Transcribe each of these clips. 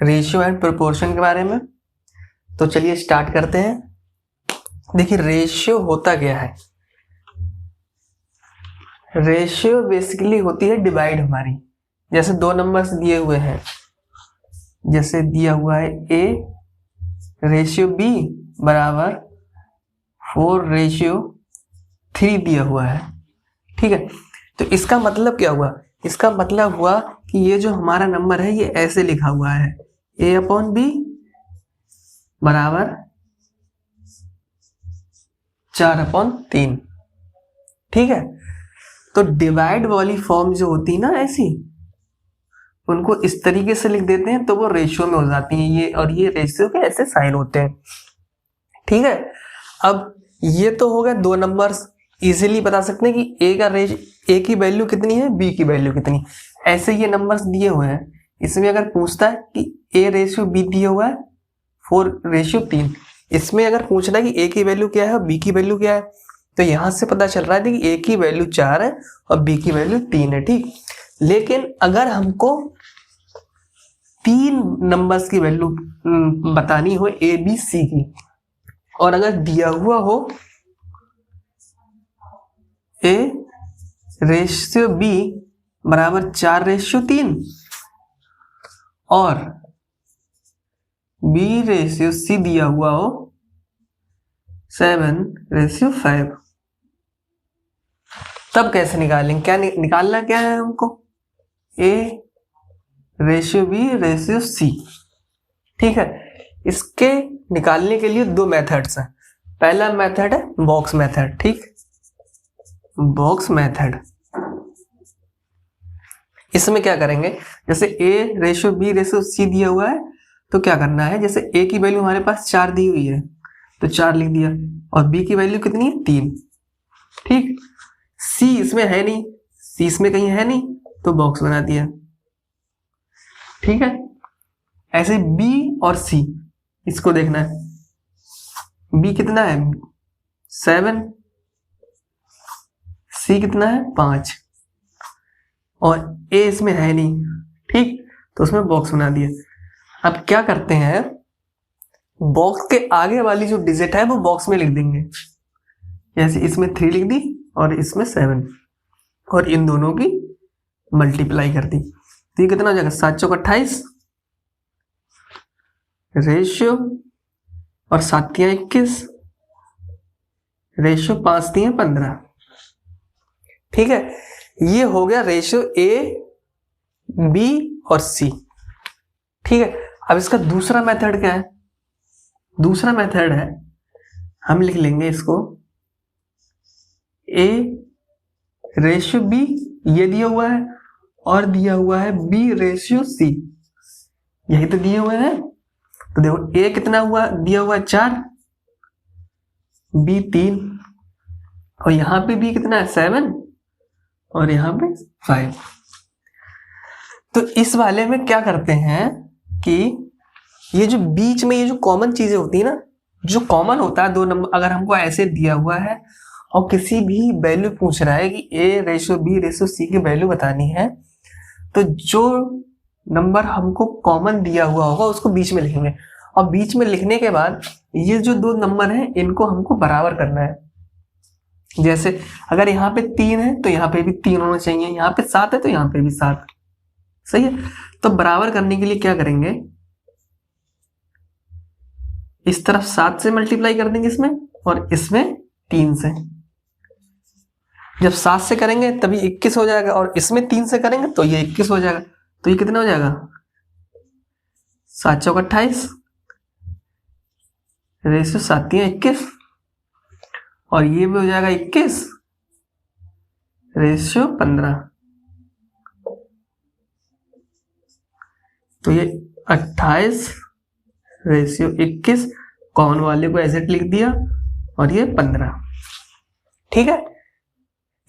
Ratio and proportion के बारे में। तो चलिए स्टार्ट करते हैं। देखिए रेशियो होता क्या है। रेशियो बेसिकली होती है डिवाइड हमारी। जैसे दो नंबर्स दिए हुए हैं, जैसे दिया हुआ है a रेशियो b बराबर 4:3 दिया हुआ है। ठीक है, तो इसका मतलब क्या हुआ? इसका मतलब हुआ कि ये जो हमारा नंबर है ये ऐसे लिखा हुआ है a/b बराबर 4/3। ठीक है, तो डिवाइड वाली फॉर्म जो होती है ना ऐसी, उनको इस तरीके से लिख देते हैं तो वो रेशियो में हो जाती हैं ये, और ये रेशियो के ऐसे साइन होते हैं। ठीक है, अब ये तो हो गया दो नंबर्स। इजीली बता सकते हैं कि ए की वैल्यू कितनी है, बी की वैल्यू कितनी। ऐसे ये नंबर्स दिए हुए हैं, इसमें अगर पूछता है कि a रेशियो b दिया हुआ है 4:3, इसमें अगर पूछना है कि a की वैल्यू क्या है और b की वैल्यू क्या है, तो यहां से पता चल रहा है कि a की वैल्यू 4 है और b की वैल्यू 3 है। ठीक, लेकिन अगर हमको 3 नंबर्स की वैल्यू बतानी हो a b c की, और अगर दिया हुआ हो a रेशियो b बराबर 4:3 और b रेशियो c दिया हुआ हो 7:5, तब कैसे निकालेंगे? क्या निकालना क्या है हमको? a ratio b ratio c। ठीक है, इसके निकालने के लिए दो मेथड्स हैं। पहला मेथड है बॉक्स मेथड। ठीक, बॉक्स मेथड, इसमें क्या करेंगे, जैसे a ratio b ratio c दिया हुआ है तो क्या करना है, जैसे a की वैल्यू हमारे पास 4 दी हुई है तो 4 लिख दिया, और b की वैल्यू कितनी है 3। ठीक, c इसमें है नहीं, c इसमें कहीं है नहीं तो बॉक्स बना दिया। ठीक है, ऐसे b और c इसको देखना है। b कितना है 7, c कितना है 5, और a इसमें है नहीं। ठीक, तो उसमें बॉक्स बना दिया। अब क्या करते हैं, बॉक्स के आगे वाली जो डिजिट है वो बॉक्स में लिख देंगे। जैसे इसमें 3 लिख दी और इसमें 7, और इन दोनों की मल्टीप्लाई कर दी, तो ये कितना हो जाएगा 7×4 = 28 रेशियो, और 7×3 = 21 रेशियो, 5×3 = 15। ठीक है, ये हो गया रेशियो a b और c। ठीक है, अब इसका दूसरा मेथड क्या है? दूसरा मेथड है, हम लिख लेंगे इसको a रेशियो b, ये दिया हुआ है, और दिया हुआ है b रेशियो c, यही तो दिए हुए हैं। तो देखो a कितना हुआ, दिया हुआ है 4, b 3, और यहां पे b कितना है 7, और यहां पे 5। तो इस वाले में क्या करते हैं कि ये जो बीच में ये जो कॉमन चीजें होती है ना, जो कॉमन होता है दो नंबर, अगर हमको ऐसे दिया हुआ है और किसी भी वैल्यू पूछ रहा है कि a ratio b ratio c की वैल्यू बतानी है, तो जो नंबर हमको कॉमन दिया हुआ होगा उसको बीच में लिखेंगे, और बीच में लिखने के बाद ये जो दो नंबर हैं इनको हमको बराबर करना है। जैसे अगर यहाँ पे 3 है तो यहाँ पे भी 3 होना चाहिए, यहाँ पे 7 है तो यहाँ पे भी 7। सही है, तो बराबर करने के लिए क्या करेंगे, इस तरफ 7 से मल्टीप्लाई कर देंगे इसमें, और इसमें 3 से। जब 7 से करेंगे तभी 21 हो जाएगा, और इसमें 3 से करेंगे तो ये 21 हो जाएगा। तो ये कितना हो जाएगा 7×4 = 28 रेशियो 7×3 = 21, और ये भी हो जाएगा 21 रेशियो 15। तो ये 28 रेशियो 21, कॉमन वाले को ऐसे लिख दिया, और ये 15। ठीक है,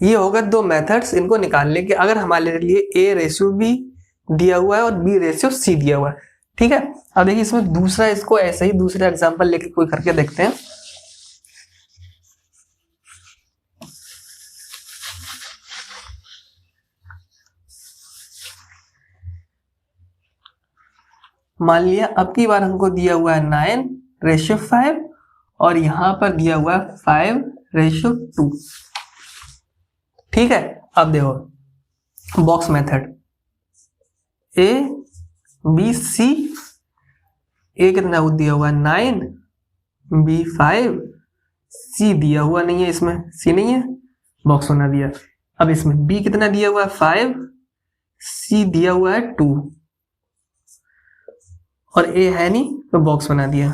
ये होगा दो मेथड्स इनको निकालने के, अगर हमारे लिए a रेशियो b दिया हुआ है और b रेशियो c दिया हुआ है। ठीक है, अब देखिए इसमें दूसरा, इसको ऐसे ही दूसरा एग्जांपल लेके कोई करके देखते हैं। मान लिया अब की बार हमको दिया हुआ है 9:5 और यहां पर दिया हुआ है 5:2। ठीक है, अब देखो box method, A B C, A कितना दिया हुआ है 9, बी 5, सी दिया हुआ नहीं है, इसमें सी नहीं है, बॉक्स बना दिया। अब इसमें बी कितना दिया हुआ है 5, सी दिया हुआ है 2 और ए है नहीं तो बॉक्स बना दिया।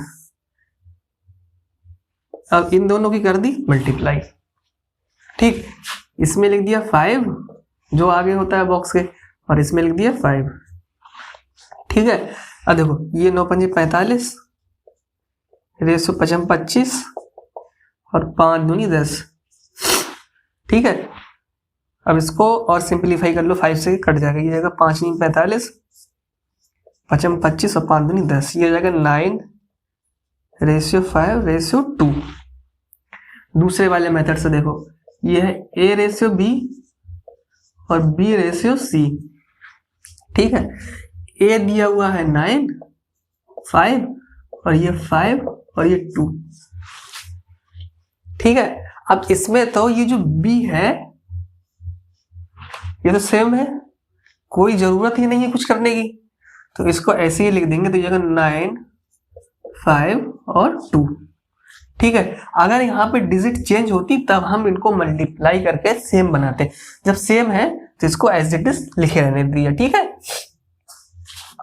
अब इन दोनों की कर दी मल्टीप्लाई। ठीक, इसमें लिख दिया 5 जो आगे होता है बॉक्स के और इसमें लिख दिया 5। ठीक है, अब देखो ये 9 पंजे 45, रेसो 5 25 और 5 दूनी 10। ठीक है, अब इसको और सिंपलीफाई कर लो, 5 से कट जाएगा, ये जाएगा 5 नहीं 45, 5 25 और 5 दूनी 10, ये जाएगा 9:5:2। दूसरे वाले मेथड से देखो, ये है A:B और B:C। ठीक है, A दिया हुआ है 9, 5 और ये 5 और ये 2। ठीक है, अब इसमें तो ये जो B है ये तो सेम है, कोई जरूरत ही नहीं है कुछ करने की, तो इसको ऐसे ही लिख देंगे, तो ये 9, 5 और 2। ठीक है, अगर यहाँ पे डिजिट चेंज होती तब हम इनको मल्टीप्लाई करके सेम बनाते, जब सेम है तो इसको एज इट इज लिखे रहने दिया। ठीक है,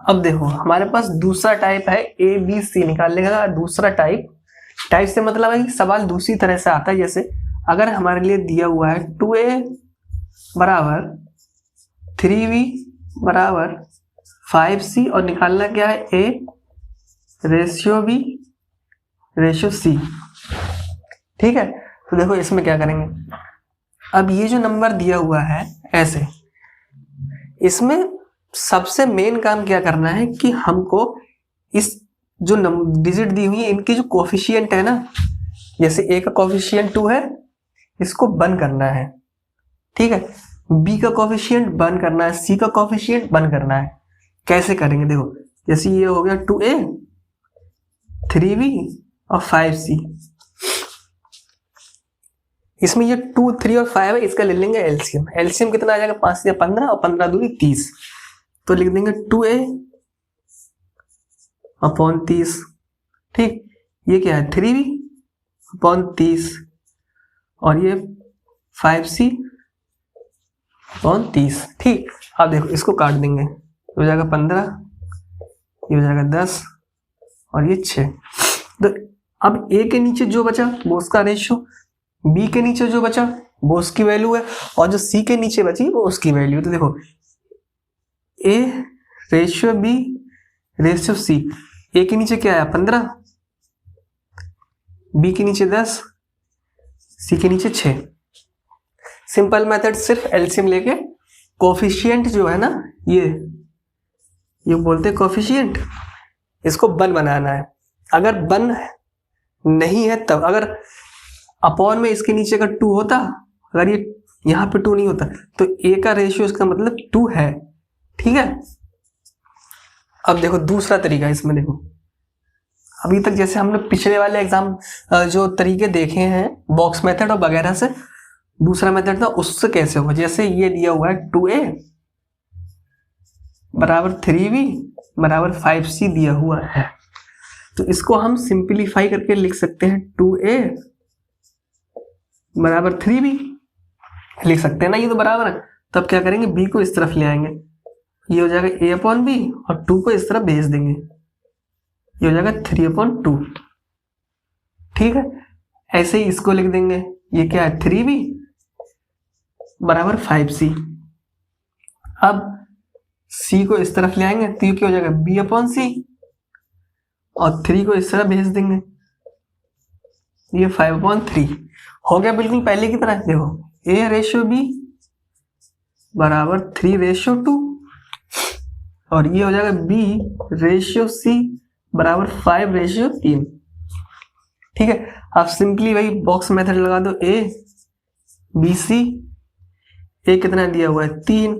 अब देखो हमारे पास दूसरा टाइप है ABC निकालने का। दूसरा टाइप से मतलब है कि सवाल दूसरी तरह से आता है। जैसे अगर हमारे लिए दिया हुआ है 2A बराबर 3B बराबर 5C और निकालना क्या है A:B:C। ठीक है, तो देखो इसमें क्या करेंगे, अब ये जो नंबर दिया हुआ है ऐसे, इसमें सबसे मेन काम क्या करना है कि हमको इस जो डिजिट दी हुई है इनकी जो कोफिशिएंट है ना, जैसे A का कोफिशिएंट 2 है, इसको बंद करना है। ठीक है, B का कोफिशिएंट बंद करना है, C का कोफिशिएंट बंद करना है। कैसे करेंगे देखो, जैसे ये हो गया 2A 3B और 5C, इसमें ये 2, 3 और 5 है, इसका ले लेंगे एलसीएम। एलसीएम कितना आ जाएगा 5 या 15 और 15 दूनी 30, तो लिख देंगे 2A/30। ठीक, ये क्या है 3B/30 और ये 5C/30। ठीक, अब देखो इसको काट देंगे, हो जाएगा 15, ये हो जाएगा 10 और ये 6। तो अब A के नीचे जो बचा वो उसका रेशियो, B के नीचे जो बचा वो उसकी वैल्यू है और जो C के नीचे बची वो उसकी वैल्यू। तो देखो A:B:C, A के नीचे क्या है 15, B के नीचे 10, C के नीचे 6। सिंपल मेथड, सिर्फ एलसीएम लेके कोफिशिएंट जो है ना, ये बोलते हैं कोफिशिएंट, इसको 1 बनाना है। अगर 1 नहीं है तब, अगर अपॉन में इसके नीचे का 2 होता, अगर ये यहाँ पे 2 नहीं होता तो A का रेशियो इसका मतलब 2 है। ठीक है, अब देखो दूसरा तरीका, इसमें देखो अभी तक जैसे हमने पिछले वाले एग्जाम जो तरीके देखे हैं बॉक्स मेथड और वगैरह से, दूसरा मेथड था उससे कैसे होगा। जैसे ये दिया हुआ है 2A बराबर 3B बराबर 5C दिया हुआ है, तो इसको हम सिंपलीफाई करके लिख सकते हैं 2A बराबर 3B लिख सकते हैं ना, ये तो बराबर है। तब क्या करेंगे, B को इस तरफ ले आएंगे, ये हो जाएगा A/B और 2 को इस तरफ भेज देंगे, ये हो जाएगा 3/2। ठीक है, ऐसे ही इसको लिख देंगे, ये क्या है 3B बराबर 5C। अब C को इस तरफ ले आएंगे तो ये क्या हो जाएगा B/C और 3 को इस तरफ भेज देंगे, ये 5/3 हो गया, बिल्कुल पहले की तरह। देखो A:B बराबर 3:2 और ये हो जाएगा B:C बराबर 5:3। ठीक है, आप सिंपली वही बॉक्स मेथड लगा दो, A:B:C, A कितना दिया हुआ है 3,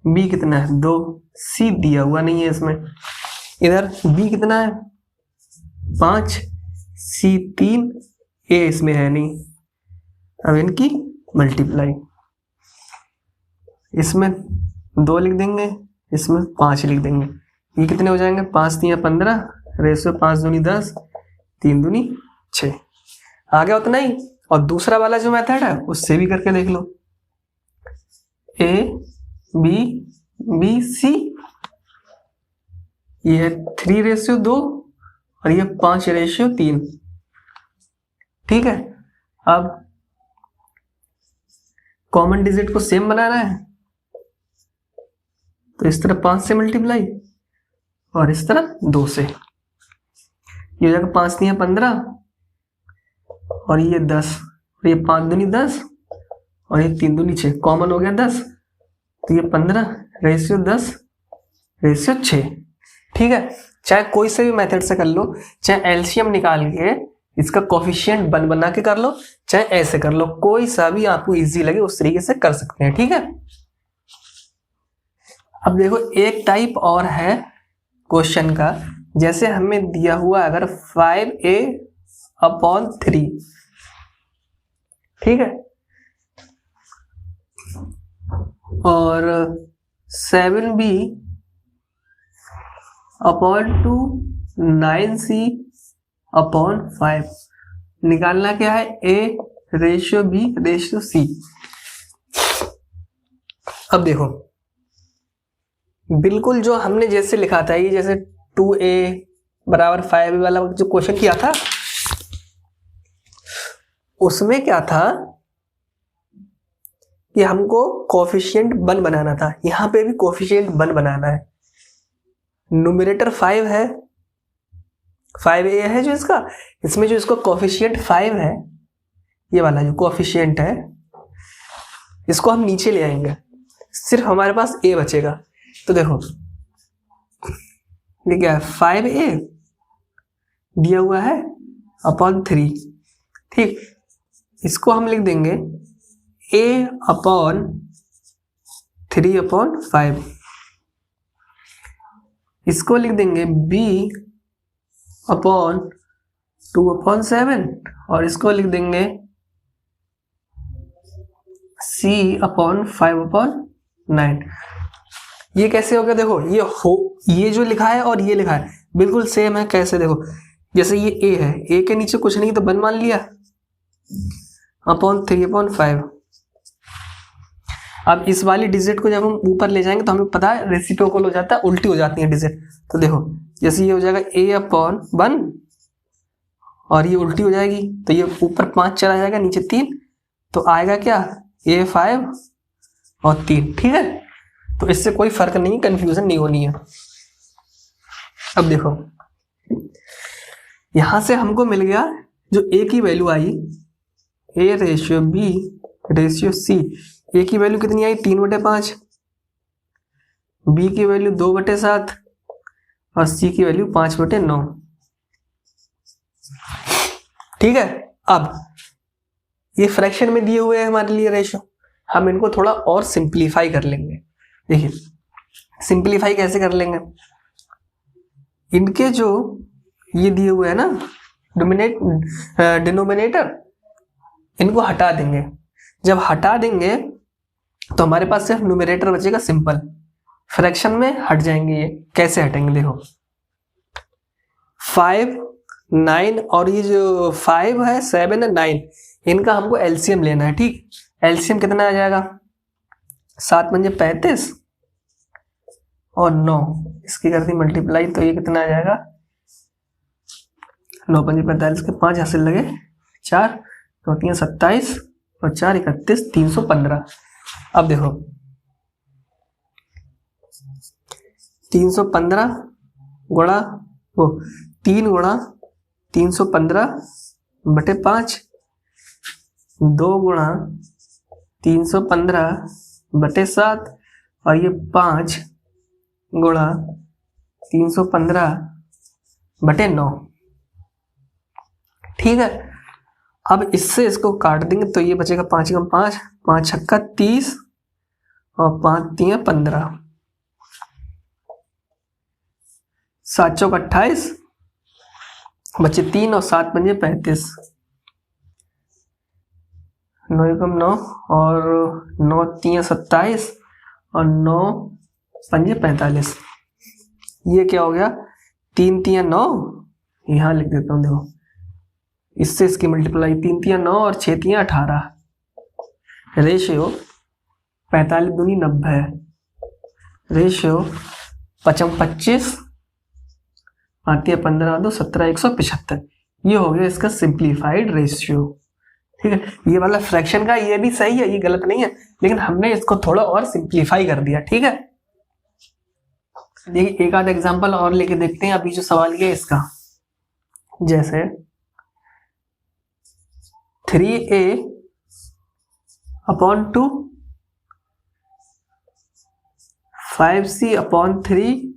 B कितना है 2, C दिया हुआ नहीं है इसमें, इधर b कितना है 5, c 3, a इसमें है नहीं। अब इनकी मल्टीप्लाई, इसमें 2 लिख देंगे, इसमें 5 लिख देंगे। ये कितने हो जाएंगे 5 3 15, रेशियो 5 दूनी 10, 3 दूनी 6। आ गया उतना ही। और दूसरा वाला जो मेथड है उससे भी करके देख लो। a b b c, ये है 3:2 और ये 5:3। ठीक है, अब कॉमन डिजिट को सेम बनाना है तो इस तरफ 5 से मल्टीप्लाई और इस तरफ 2 से। ये हो जाएगा 5 3 15 और ये 10, और ये 5 दूनी 10 और ये 3 दूनी 6, कॉमन हो गया 10, तो ये 15:10:6। ठीक है, चाहे कोई से भी मेथड से कर लो, चाहे एलसीएम निकाल के इसका कोफिशिएंट बना के कर लो, चाहे ऐसे कर लो, कोई सा भी आपको इजी लगे उस तरीके से कर सकते हैं। ठीक है, अब देखो एक टाइप और है क्वेश्चन का, जैसे हमें दिया हुआ अगर 5a/3, ठीक है, और 7b/2 9c/5 निकालना क्या है a:b:c। अब देखो बिल्कुल जो हमने जैसे लिखा था, ये जैसे 2a = 5 वाला जो क्वेश्चन किया था उसमें क्या था कि हमको कोफिशिएंट 1 बनाना था। यहां पे भी कोफिशिएंट 1 बनाना है। न्यूमरेटर 5 है, 5a है जो इसका, इसमें जो इसका कोफिशिएंट 5 है, ये वाला जो कोफिशिएंट है इसको हम नीचे ले आएंगे, सिर्फ हमारे पास a बचेगा। तो देखो ये क्या है 5a दिया हुआ है अपॉन 3, ठीक, इसको हम लिख देंगे a/3/5, इसको लिख देंगे b/2/7 और इसको लिख देंगे c/5/9। ये कैसे हो गया देखो, ये जो लिखा है और ये लिखा है बिल्कुल सेम है। कैसे देखो, जैसे ये a है, a के नीचे कुछ नहीं तो 1 मान लिया /3/5। अब इस वाली डिजिट को जब हम ऊपर ले जाएंगे तो हमें पता है रेसिप्रोकल हो जाता है, उल्टी हो जाती है डिजिट। तो देखो जैसे ये हो जाएगा a/1 और ये उल्टी हो जाएगी तो ये ऊपर 5 चला जाएगा, नीचे 3, तो आएगा क्या a5 और 3। ठीक है, तो इससे कोई फर्क नहीं, कंफ्यूजन नहीं होनी है। अब देखो यहां से हमको मिल गया जो a की वैल्यू आई a:b:c, a की वैल्यू कितनी आई 3/5, b की वैल्यू 2/7 और c की वैल्यू 5/9। ठीक है, अब ये फ्रैक्शन में दिए हुए हैं हमारे लिए रेशियो, हम इनको थोड़ा और सिंप्लीफाई कर लेंगे। देखिए सिंप्लीफाई कैसे कर लेंगे, इनके जो ये दिए हुए हैं ना डिनोमिनेटर, इनको हटा देंगे। जब हटा देंगे तो हमारे पास सिर्फ न्यूमरेटर बचेगा सिंपल, फ्रैक्शन में हट जाएंगे। ये कैसे हटेंगे देखो, 5 9 और ये जो 5 है 7 है 9, इनका हमको एलसीएम लेना है। ठीक, एलसीएम कितना आ जाएगा 7 पंजे 35 और 9, इसकी कर दी मल्टीप्लाई तो ये कितना आ जाएगा 9 पंजे 45 के 5 हासिल लगे 4, 2 3 27 और 4 31 315। अब देखो 315 गुणा 3 गुणा 315/5, 2 गुणा 315/7 और ये 5 गुणा 315/9। ठीक है, अब इससे इसको काट देंगे तो ये बचेगा 5 × 5, 5 छक्का 30 और 5 × 3 15। 7 चौक 28, बचे 3 और 7 पंजे 35, 9 एकम 9 और 9 3 27 और 9 पंजे 45। ये क्या हो गया, 3 3 9, यहाँ लिख देता हूँ, देखो इससे इसकी मल्टीप्लाई, 3 3 9 और 6 3 18, रेशियो 45 दूनी 90, रेशियो 5 25 आती है 15 2 17 175। ये हो गया इसका सिंप्लीफाइड रेशियो। ठीक है, ये वाला फ्रैक्शन का ये भी सही है, ये गलत नहीं है, लेकिन हमने इसको थोड़ा और सिंप्लीफाई कर दिया। ठीक है, देखिए एक आध एग्जांपल और लेके देखते हैं। अभी जो सवाल किया इसका, जैसे 3a upon 2, 5c upon 3,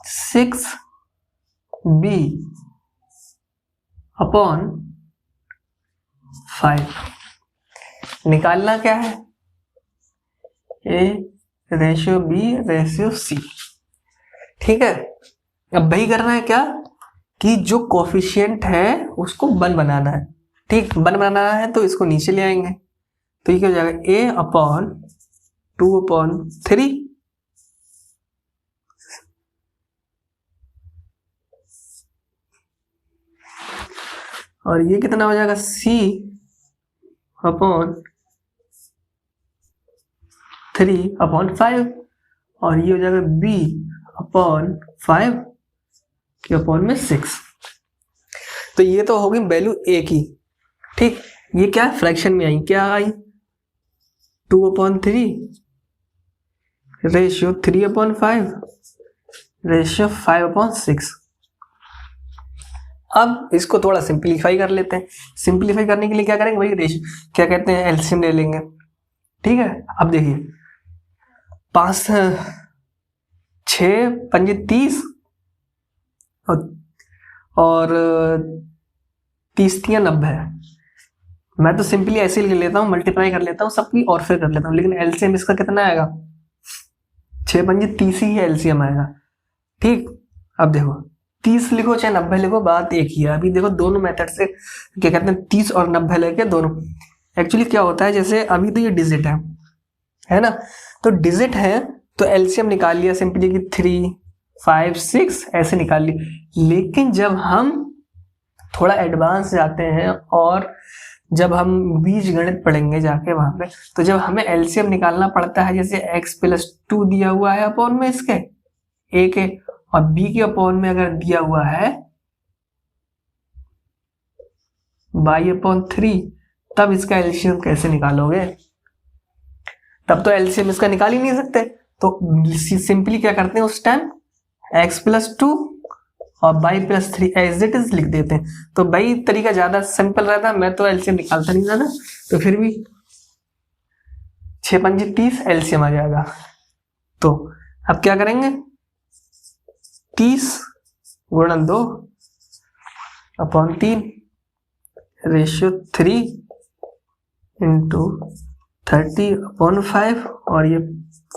6b upon 5। निकालना क्या है, a ratio b ratio c। ठीक है, अब वही करना है क्या कि जो कोफिशिएंट है उसको 1 बनाना है। ठीक, 1 बनाना है तो इसको नीचे ले आएंगे, तो ये क्या हो जाएगा, a अपॉन 2 अपॉन 3, और ये कितना हो जाएगा, c अपॉन 3 अपॉन 5, और ये हो जाएगा b अपॉन 5 के अपॉन में 6। तो ये तो होगी वैल्यू a की। ठीक, ये क्या है, फ्रैक्शन में आई, क्या आई, 2 upon 3 ratio 3 upon 5 ratio 5 upon 6। अब इसको थोड़ा सिंप्लीफाई कर लेते हैं। सिंप्लीफाई करने के लिए क्या करेंगे, वही रेशियो, क्या कहते हैं, एलसीएम ले लेंगे। ठीक है, अब देखिए 5 6 पंजे 30 और 30 3 90। मैं तो सिंपली ऐसे ही ले लेता हूँ, मल्टीप्लाई कर लेता हूँ सबकी और फिर कर लेता हूँ, लेकिन एलसीएम इसका कितना आएगा, 6 पंजे 30 ही एलसीएम आएगा। ठीक, अब देखो 30 लिखो चाहे 90 लिखो, बात एक ही है। अभी देखो दोनों मेथड से क्या कहते हैं, 30 और 90 लेके दोनों, एक्चुअली क्या होता है, जैसे अभी तो ये डिजिट है ना, तो डिजिट है तो एलसीएम निकाल लिया सिंपली कि 3 5 6 ऐसे निकाल ली। लेकिन जब हम थोड़ा एडवांस जाते हैं और जब हम बीज गणित पढ़ेंगे जाके वहां पे, तो जब हमें एलसीएम निकालना पड़ता है, जैसे x + 2 दिया हुआ है अपॉन में इसके a के, और b के अपॉन में अगर दिया हुआ है y अपॉन 3, तब इसका एलसीएम कैसे निकालोगे, तब तो एलसीएम इसका निकाल ही नहीं सकते। तो सिंपली क्या करते हैं उस टाइम, x + 2 और y + 3 एज इट इज लिख देते हैं। तो भाई तरीका ज्यादा सिंपल रहता, मैं तो एलसीएम निकालता नहीं था, तो फिर भी 6 पंजे 30 एलसीएम आ जाएगा। तो अब क्या करेंगे, 30 × 2 अपॉन 3 रेशियो 3 × 30 अपॉन 5, और ये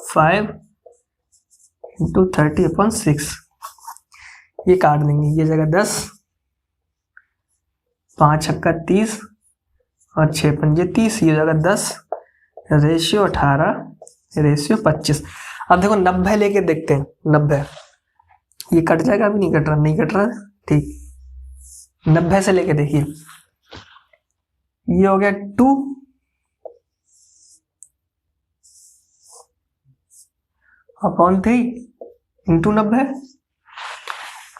5 × 30 अपॉन 6, ये काट देंगे, ये जगह 10, 5 छक्का 30 और 6 पंजे 30, ये जगह 10 रेशियो 18 रेशियो 25। अब देखो 90 लेके देखते हैं, 90 ये कट जाएगा, अभी नहीं कट रहा, नहीं कट रहा, ठीक। 90 से लेके देखिए, ये हो गया 2 अपॉन 3 इंटू 90,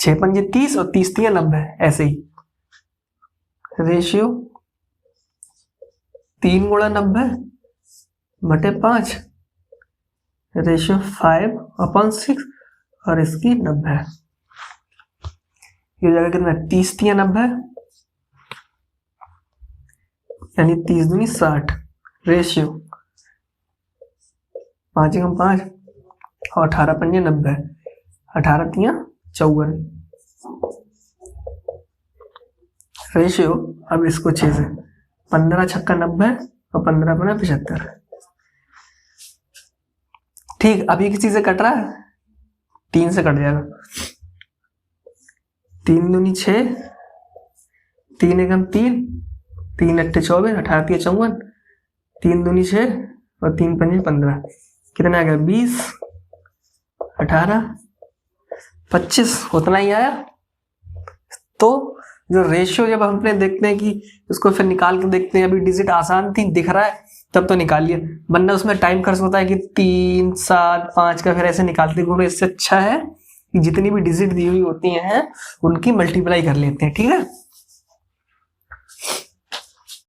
6 पंजे 30 और 30 3 90, ऐसे ही रेशियो 3 × 90 बटे 5 रेशियो 5 अपॉन 6 और इसकी 90। ये जगह कितना, 30 3 90, यानी 30 दूनी 60 रेशियो 5 × 5 और 18 पंजे 90, 18 3 54 रेशियो। अब इसको 6 से, 15 छक्का 90 और 15 × 5 75। ठीक, अब ये किसी से कट रहा है, 3 से कट जाएगा। 3 दूनी 6, 3 एकम 3, 3 अट्ठे 24, 18 तिया 54, 3 दूनी 6 और 3 पंजे 15। कितना आ गया? 20, 18, 25, उतना ही आया। तो जो रेशियो जब हम अपने देखते हैं कि इसको फिर निकाल के देखते हैं, अभी डिजिट आसान थी, दिख रहा है तब तो निकालिए, वरना उसमें टाइम खर्च होता है कि 3, 7, 5 का फिर ऐसे निकालते घूमो। इससे अच्छा है कि जितनी भी डिजिट दी हुई होती हैं उनकी मल्टीप्लाई कर लेते हैं। ठीक है।